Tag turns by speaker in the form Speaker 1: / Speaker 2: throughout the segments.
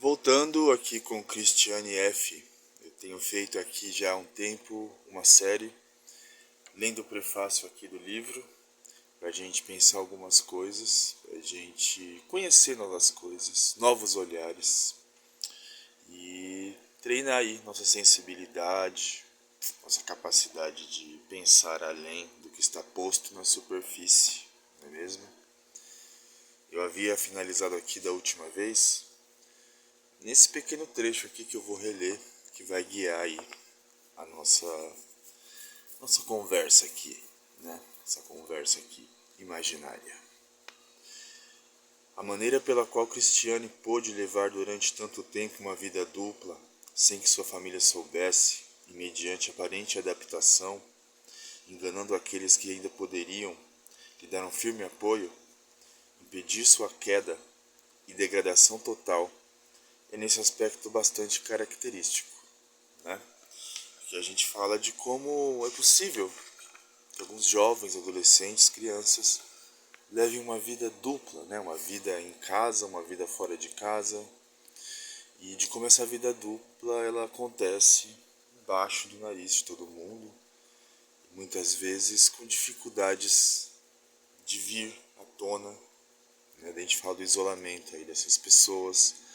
Speaker 1: Voltando aqui com Cristiane F. Eu tenho feito aqui já há um tempo uma série, lendo o prefácio aqui do livro, para a gente pensar algumas coisas, para a gente conhecer novas coisas, novos olhares e treinar aí nossa sensibilidade, nossa capacidade de pensar além do que está posto na superfície, não é mesmo? Eu havia finalizado aqui da última vez nesse pequeno trecho aqui que eu vou reler, que vai guiar aí a nossa conversa aqui, né? Essa conversa aqui imaginária. A maneira pela qual Cristiane pôde levar durante tanto tempo uma vida dupla, sem que sua família soubesse, e mediante aparente adaptação, enganando aqueles que ainda poderiam lhe dar um firme apoio, impedir sua queda e degradação total, é nesse aspecto bastante característico, né? Que a gente fala de como é possível que alguns jovens, adolescentes, crianças levem uma vida dupla, né? Uma vida em casa, uma vida fora de casa, e de como essa vida dupla ela acontece embaixo do nariz de todo mundo, muitas vezes com dificuldades de vir à tona, né? A gente fala do isolamento aí dessas pessoas,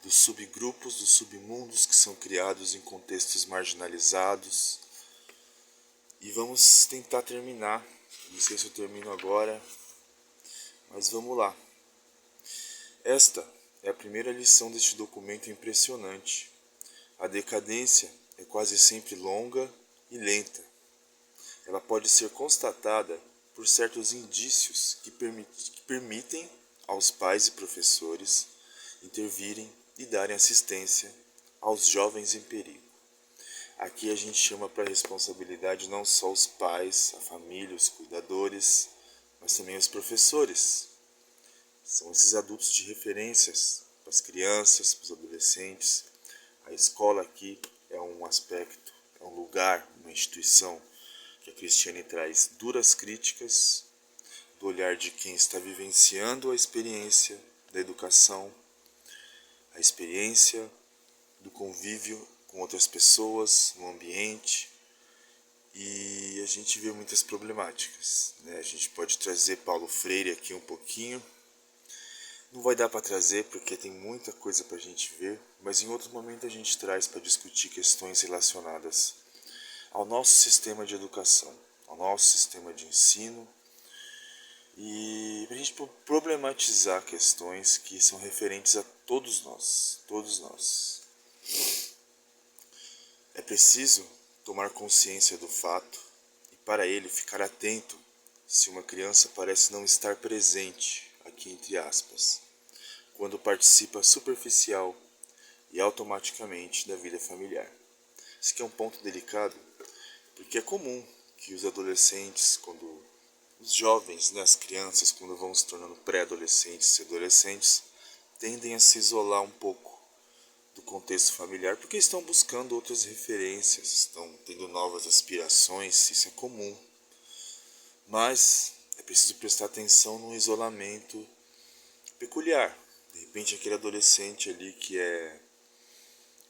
Speaker 1: dos subgrupos, dos submundos que são criados em contextos marginalizados. E vamos tentar terminar. Não sei se eu termino agora, mas vamos lá. Esta é a primeira lição deste documento impressionante. A decadência é quase sempre longa e lenta. Ela pode ser constatada por certos indícios que permitem aos pais e professores intervirem e darem assistência aos jovens em perigo. Aqui a gente chama para responsabilidade não só os pais, a família, os cuidadores, mas também os professores. São esses adultos de referências para as crianças, para os adolescentes. A escola aqui é um aspecto, é um lugar, uma instituição que a Cristiane traz duras críticas do olhar de quem está vivenciando a experiência da educação, a experiência do convívio com outras pessoas no ambiente, e a gente vê muitas problemáticas, né? A gente pode trazer Paulo Freire aqui um pouquinho. Não vai dar para trazer porque tem muita coisa para a gente ver, mas em outro momento a gente traz para discutir questões relacionadas ao nosso sistema de educação, ao nosso sistema de ensino, e para a gente problematizar questões que são referentes a todos nós, todos nós. É preciso tomar consciência do fato e para ele ficar atento se uma criança parece não estar presente, aqui entre aspas, quando participa superficial e automaticamente da vida familiar. Esse aqui é um ponto delicado, porque é comum que os adolescentes, quando os jovens, né, as crianças, quando vão se tornando pré-adolescentes e adolescentes, tendem a se isolar um pouco do contexto familiar, porque estão buscando outras referências, estão tendo novas aspirações, isso é comum. Mas é preciso prestar atenção no isolamento peculiar. De repente aquele adolescente ali que é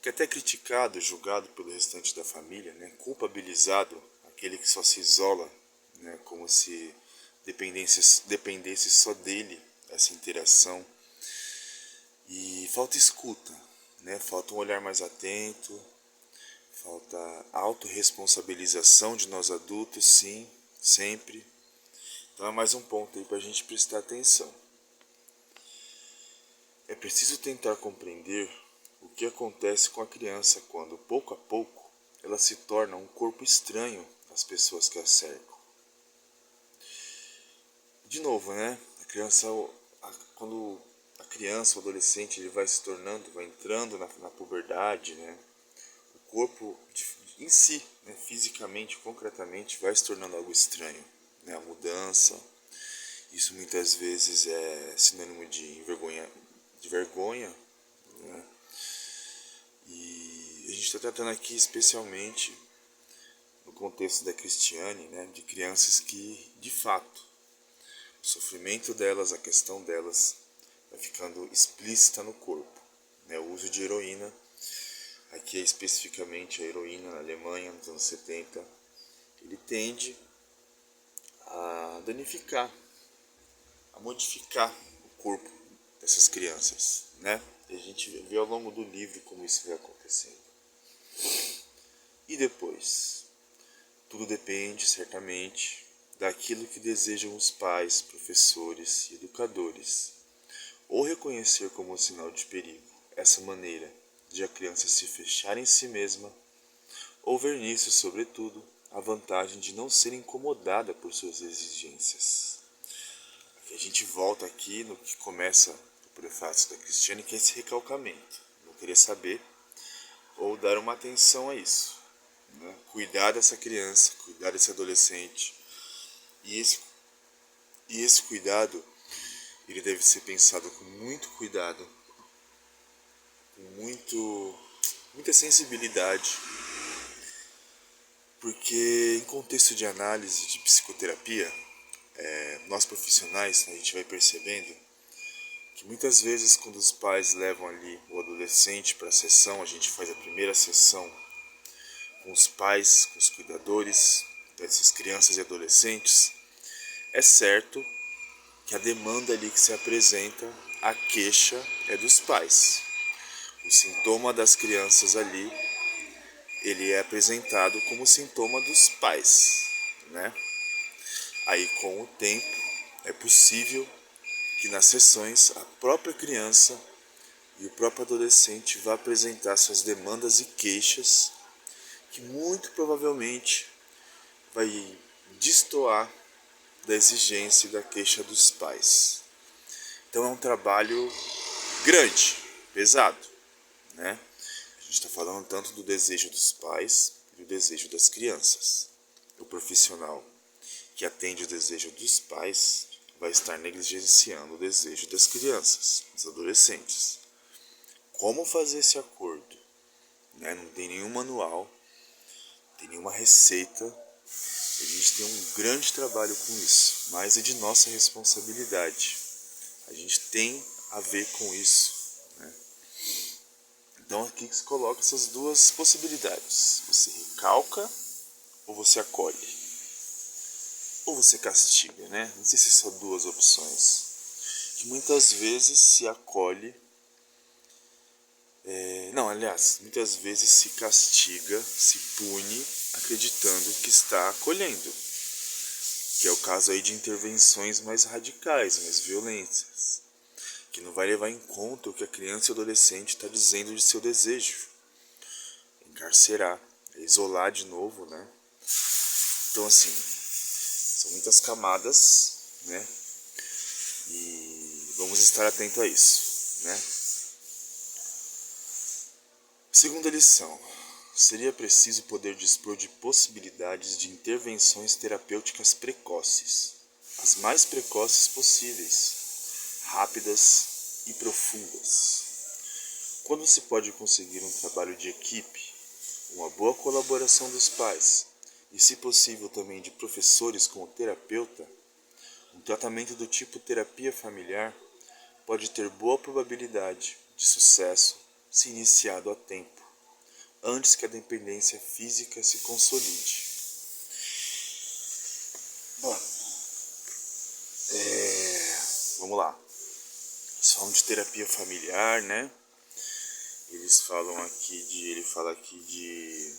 Speaker 1: até criticado, julgado pelo restante da família, né, culpabilizado, aquele que só se isola, né, como se dependesse só dele essa interação. E falta escuta, né? Falta um olhar mais atento, falta autorresponsabilização de nós adultos, sim, sempre. Então é mais um ponto aí para a gente prestar atenção. É preciso tentar compreender o que acontece com a criança quando, pouco a pouco, ela se torna um corpo estranho às pessoas que a cercam. De novo, né? Quando a criança, o adolescente, ele vai se tornando, vai entrando na puberdade, né? O corpo em si, né, fisicamente, concretamente, vai se tornando algo estranho, né? A mudança, isso muitas vezes é sinônimo de vergonha, né? E a gente está tratando aqui especialmente no contexto da Cristiane, né, de crianças que, de fato, o sofrimento delas, a questão delas, vai ficando explícita no corpo, né, o uso de heroína, aqui é especificamente a heroína na Alemanha nos anos 70, ele tende a danificar, a modificar o corpo dessas crianças, né? E a gente vê ao longo do livro como isso vai acontecendo. E depois? Tudo depende, certamente, daquilo que desejam os pais, professores e educadores, ou reconhecer como um sinal de perigo essa maneira de a criança se fechar em si mesma, ou ver nisso, sobretudo, a vantagem de não ser incomodada por suas exigências. A gente volta aqui no que começa o prefácio da Cristiane, que é esse recalcamento. Não querer saber ou dar uma atenção a isso, né? Cuidar dessa criança, cuidar desse adolescente. E esse cuidado, ele deve ser pensado com muito cuidado, com muita sensibilidade, porque em contexto de análise, de psicoterapia, nós profissionais, a gente vai percebendo que muitas vezes quando os pais levam ali o adolescente para a sessão, a gente faz a primeira sessão com os pais, com os cuidadores dessas crianças e adolescentes, é certo que a demanda ali que se apresenta, a queixa é dos pais. O sintoma das crianças ali, ele é apresentado como sintoma dos pais, né? Aí com o tempo é possível que nas sessões a própria criança e o próprio adolescente vá apresentar suas demandas e queixas, que muito provavelmente vai destoar da exigência e da queixa dos pais. Então é um trabalho grande, pesado, né? A gente está falando tanto do desejo dos pais e do desejo das crianças. O profissional que atende o desejo dos pais vai estar negligenciando o desejo das crianças, dos adolescentes. Como fazer esse acordo? Né? Não tem nenhum manual, não tem nenhuma receita. A gente tem um grande trabalho com isso, mas é de nossa responsabilidade. A gente tem a ver com isso, né? Então aqui que se coloca essas duas possibilidades. Você recalca ou você acolhe? Ou você castiga, né? Não sei se são duas opções. Que muitas vezes se acolhe, muitas vezes se castiga, se pune, acreditando que está acolhendo. Que é o caso aí de intervenções mais radicais, mais violentas, que não vai levar em conta o que a criança e o adolescente está dizendo de seu desejo. Encarcerar, isolar de novo, né? Então assim, são muitas camadas, né? E vamos estar atento a isso, né? Segunda lição. Seria preciso poder dispor de possibilidades de intervenções terapêuticas precoces, as mais precoces possíveis, rápidas e profundas. Quando se pode conseguir um trabalho de equipe, uma boa colaboração dos pais e, se possível, também de professores com o terapeuta, um tratamento do tipo terapia familiar pode ter boa probabilidade de sucesso se iniciado a tempo, antes que a dependência física se consolide. Bom, vamos lá. Eles falam de terapia familiar, né? Ele fala aqui de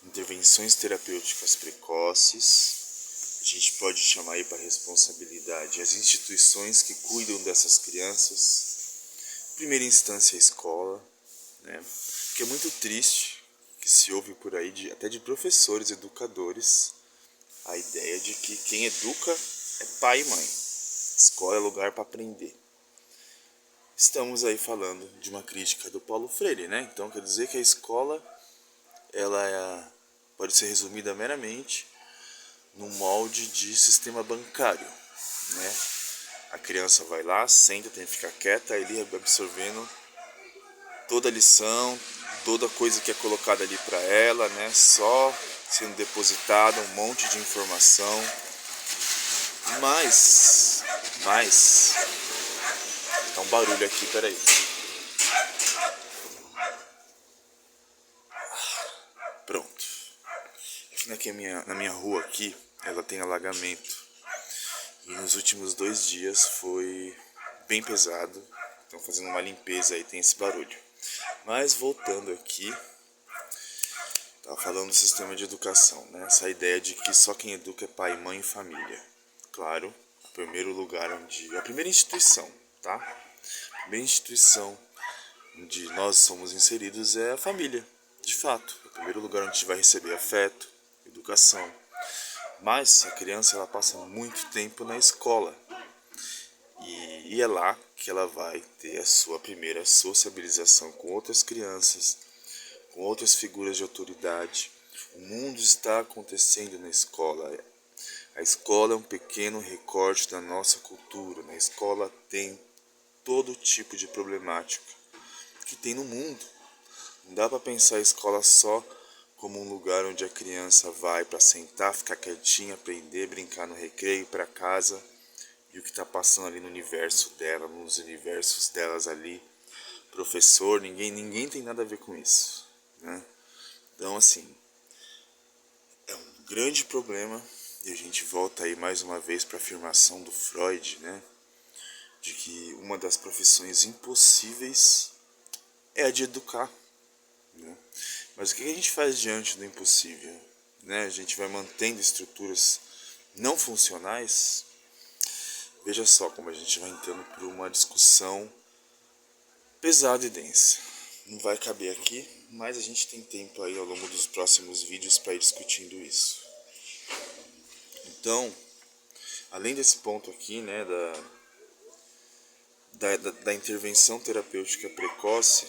Speaker 1: intervenções terapêuticas precoces. A gente pode chamar aí para responsabilidade as instituições que cuidam dessas crianças. Em primeira instância a escola, né? Que é muito triste que se ouve por aí, até de professores, educadores, a ideia de que quem educa é pai e mãe. Escola é lugar para aprender. Estamos aí falando de uma crítica do Paulo Freire, né? Então quer dizer que a escola pode ser resumida meramente num molde de sistema bancário, né? A criança vai lá, senta, tem que ficar quieta, ali absorvendo toda a lição, toda coisa que é colocada ali para ela, né? Só sendo depositada um monte de informação. Mas tá um barulho aqui, peraí. que na minha rua aqui, ela tem alagamento. E nos últimos 2 dias foi bem pesado. Estão fazendo uma limpeza aí, tem esse barulho. Mas voltando aqui, estava falando do sistema de educação, né? Essa ideia de que só quem educa é pai, mãe e família. Claro, o primeiro lugar a primeira instituição, tá? A primeira instituição onde nós somos inseridos é a família, de fato. É o primeiro lugar onde a gente vai receber afeto, educação. Mas a criança ela passa muito tempo na escola. E é lá que ela vai ter a sua primeira sociabilização com outras crianças, com outras figuras de autoridade. O mundo está acontecendo na escola. A escola é um pequeno recorte da nossa cultura. Na escola tem todo tipo de problemática que tem no mundo. Não dá para pensar a escola só como um lugar onde a criança vai para sentar, ficar quietinha, aprender, brincar no recreio, ir para casa e o que está passando ali no universo dela, nos universos delas ali. Professor, ninguém tem nada a ver com isso, né? Então, assim, é um grande problema e a gente volta aí mais uma vez para a afirmação do Freud, né? De que uma das profissões impossíveis é a de educar, né? Mas o que a gente faz diante do impossível, né? A gente vai mantendo estruturas não funcionais. Veja só como a gente vai entrando por uma discussão pesada e densa. Não vai caber aqui, mas a gente tem tempo aí ao longo dos próximos vídeos para ir discutindo isso. Então, além desse ponto aqui, né, da intervenção terapêutica precoce,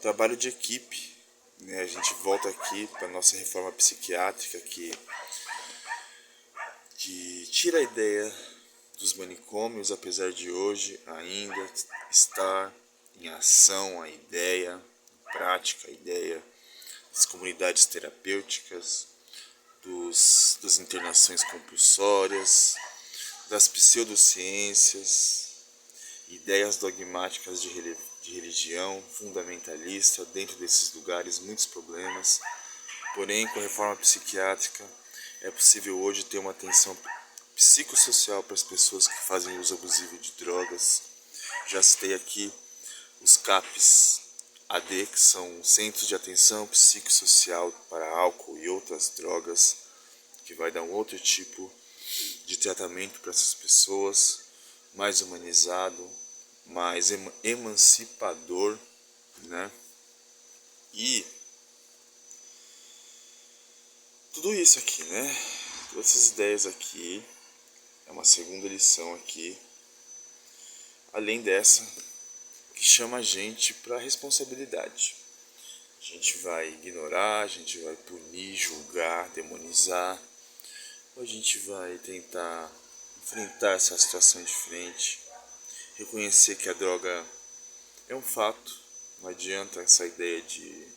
Speaker 1: trabalho de equipe, né, a gente volta aqui para a nossa reforma psiquiátrica que tira a ideia dos manicômios, apesar de hoje ainda estar em ação a ideia, em prática a ideia das comunidades terapêuticas, das internações compulsórias, das pseudociências, ideias dogmáticas de religião fundamentalista, dentro desses lugares muitos problemas. Porém, com a reforma psiquiátrica é possível hoje ter uma atenção psicossocial para as pessoas que fazem uso abusivo de drogas. Já citei aqui os CAPs AD, que são Centros de Atenção Psicossocial para Álcool e outras drogas, que vai dar um outro tipo de tratamento para essas pessoas, mais humanizado, mais emancipador, né? E tudo isso aqui, né? Todas essas ideias aqui, é uma segunda lição aqui, além dessa, que chama a gente para a responsabilidade. A gente vai ignorar, a gente vai punir, julgar, demonizar, ou a gente vai tentar enfrentar essa situação de frente, reconhecer que a droga é um fato, não adianta essa ideia de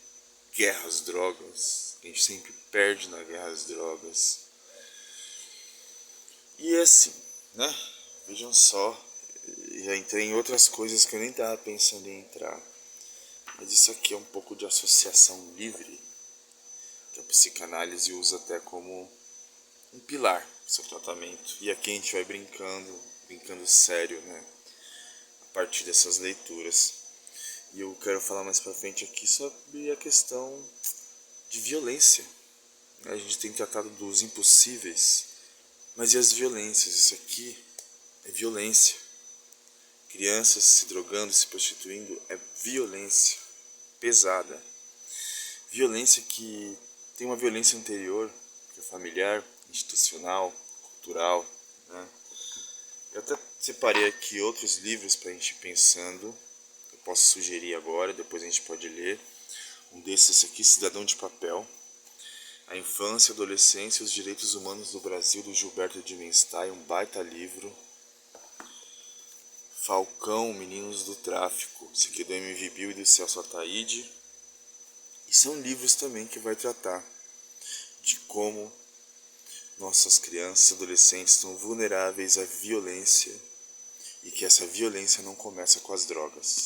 Speaker 1: guerra às drogas, a gente sempre perde na guerra às drogas. E é assim, né? Vejam só, já entrei em outras coisas que eu nem estava pensando em entrar. Mas isso aqui é um pouco de associação livre, que a psicanálise usa até como um pilar do seu tratamento. E aqui a gente vai brincando sério, né? A partir dessas leituras. E eu quero falar mais pra frente aqui sobre a questão de violência. A gente tem tratado dos impossíveis, mas e as violências? Isso aqui é violência. Crianças se drogando, se prostituindo é violência pesada. Violência que tem uma violência anterior, que é familiar, institucional, cultural, né? Eu até separei aqui outros livros para a gente ir pensando. Eu posso sugerir agora, depois a gente pode ler. Um desses aqui, Cidadão de Papel. A Infância, a Adolescência e os Direitos Humanos do Brasil, do Gilberto de Menstein, um baita livro. Falcão, Meninos do Tráfico, esse aqui é do MV Bill e do Celso Ataíde. E são livros também que vai tratar de como nossas crianças e adolescentes estão vulneráveis à violência e que essa violência não começa com as drogas.